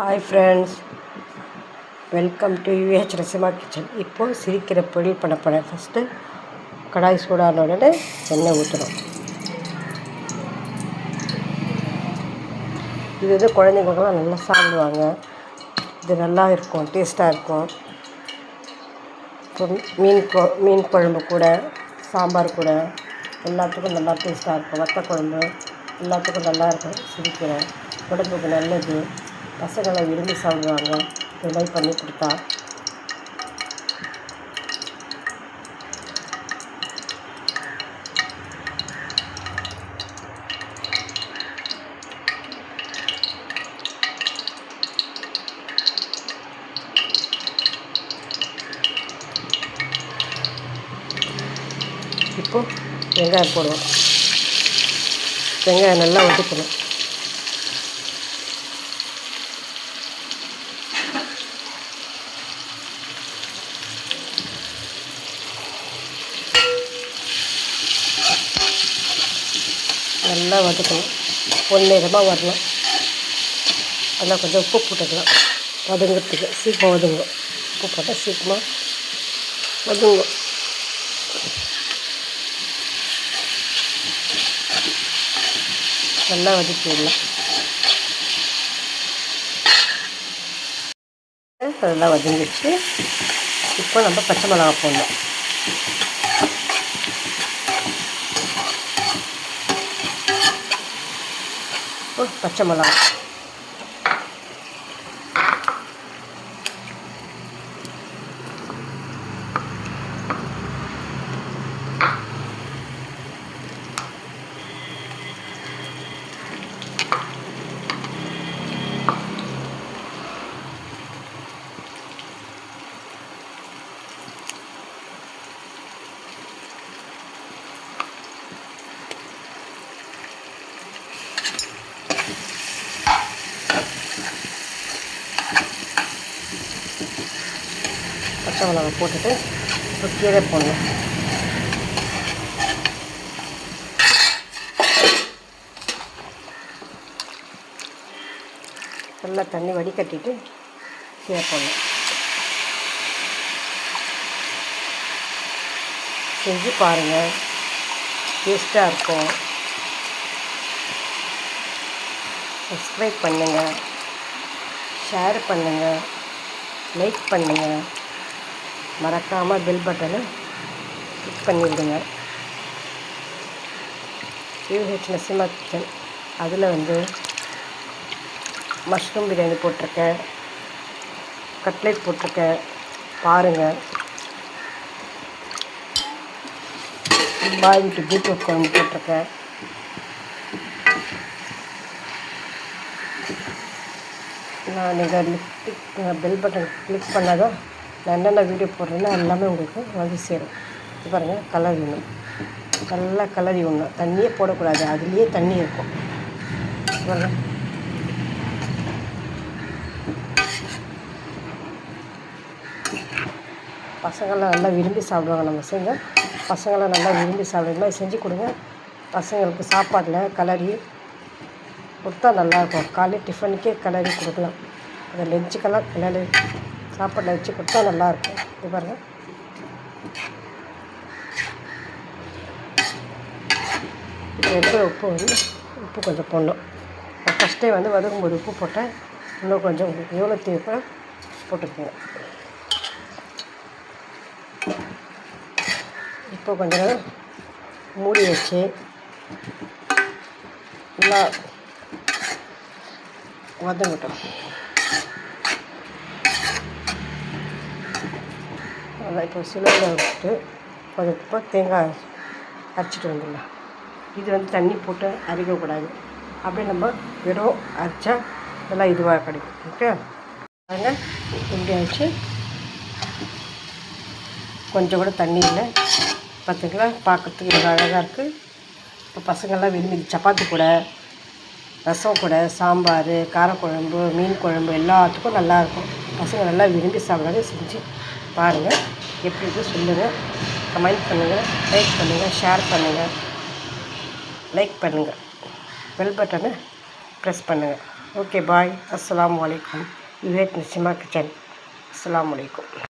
Hi friends, welcome to U H Rasima kitchen. இப்போது சிரிக்கிற பொடி பண்ண போகிறேன். ஃபஸ்ட்டு கடாய் சூடான உடனே எண்ணெய் ஊற்றணும். இது வந்து குழந்தைங்களுக்கெல்லாம் நல்லா சாப்பிடுவாங்க. இது நல்லா இருக்கும், டேஸ்ட்டாக இருக்கும். இப்போ மீன் குழம்பு கூட, சாம்பார் கூட எல்லாத்துக்கும் நல்லா டேஸ்ட்டாக இருக்கும். வத்த குழம்பு எல்லாத்துக்கும் நல்லா இருக்கும். சிரிக்கிறேன், உடம்புக்கு நல்லது. பசங்களை விரும்பி சாப்பிடுவாங்க இது மாதிரி பண்ணி கொடுத்தா. இப்போது வெங்காயம் போடுவோம். வெங்காயம் நல்லா வதக்கணும். நல்லா வதக்கணும், பொன்னிறமாக வரணும். அதில் கொஞ்சம் உப்பு போட்டுக்கலாம், வதங்கிறதுக்கு சீக்கிரம் வதங்கும். உப்பு போட்டால் சீக்கிரமாக வதங்கும். நல்லா வதக்கிடலாம். நல்லா வதங்கிடுச்சு. இப்போ நம்ம பச்சை மிளகா போடணும். பச்சை மிளகா பச்சை மிளகா போட்டுட்டு இப்போ கீரை போடணும். நல்லா தண்ணி வடிகட்டிட்டு கீரை போடணும். செஞ்சு பாருங்கள், டேஸ்ட்டாக இருக்கும். சப்ஸ்கிரைப் பண்ணுங்கள், ஷேர் பண்ணுங்கள், லைக் பண்ணுங்கள். மறக்காமல் பெல் பட்டனை கிளிக் பண்ணிவிடுங்க. யூஹெச் ரசிமா கிச்சன், அதில் வந்து மஷ்ரூம் பிரியாணி போட்டிருக்கேன், கட்லெட் போட்டிருக்கேன், பாருங்கள். பாய் வீட்டு பீட்ரூட் குழம்பு போட்டிருக்கேன். நீங்கள் பெல் பட்டன் கிளிக் பண்ணாதான் நான் என்னென்ன வீடியோ போடுறேன்னா எல்லாமே உங்களுக்கு வந்து சேரும். இது பாருங்கள், கலரி விடணும். நல்லா கலரி விடணும். தண்ணியே போடக்கூடாது, அதுலேயே தண்ணி இருக்கும். பாருங்கள், பசங்களாம் நல்லா விரும்பி சாப்பிடுவாங்க. நம்ம செஞ்சால் பசங்களாம் நல்லா விரும்பி சாப்பிடுற மாதிரி செஞ்சு கொடுங்க. பசங்களுக்கு சாப்பாட்டில் கலரி கொடுத்தா நல்லாயிருக்கும். காலையில் டிஃபனுக்கே கலரி கொடுக்கலாம். அதை லஞ்சுக்கெல்லாம் கிளறி சாப்பாட்டில் வச்சு கொடுத்தா நல்லாயிருக்கும். இது பாருங்கள், இப்போ எடுக்கிற உப்பு வந்து உப்பு கொஞ்சம் போடணும். ஃபஸ்ட்டே வந்து வதக்கும்போது உப்பு போட்டேன். இன்னும் கொஞ்சம் உங்களுக்கு எவ்வளோ தேவைப்போ போட்டுக்கோங்க. இப்போ கொஞ்சம் நேரம் மூடி வச்சு நல்லா வதங்கட்டும். அதான் இப்போ சிலிண்டர் விட்டு கொஞ்சம் இப்போ தேங்காய் அரைச்சிட்டு வந்துடலாம். இது வந்து தண்ணி போட்டு அரைக்கக்கூடாது. அப்படியே நம்ம வெறும் அரைச்சா நல்லா இதுவாக கிடைக்கும். ஓகே, பாருங்கள் இப்படி ஆச்சு. கொஞ்சம் கூட தண்ணி இல்லை, பார்த்துங்களா? பார்க்கறதுக்கு இவ்வளோ அழகாக இருக்குது. இப்போ பசங்கள்லாம் விரும்பி சப்பாத்தி கூட, ரசம் கூட, சாம்பார், காரக்குழம்பு, மீன் குழம்பு எல்லாத்துக்கும் நல்லாயிருக்கும். பசங்க நல்லா விரும்பி சாப்பிடாத. செஞ்சு பாருங்கள், எப்படி இருக்குது சொல்லுங்கள். கமெண்ட் பண்ணுங்கள், லைக் பண்ணுங்கள், ஷேர் பண்ணுங்கள். லைக் பண்ணுங்கள், பெல் பட்டனை ப்ரெஸ் பண்ணுங்கள். Okay bye. அஸ்ஸலாமு அலைக்கும். விவேக் நிசிமா கிச்சன். அஸ்ஸலாமு அலைக்கும்.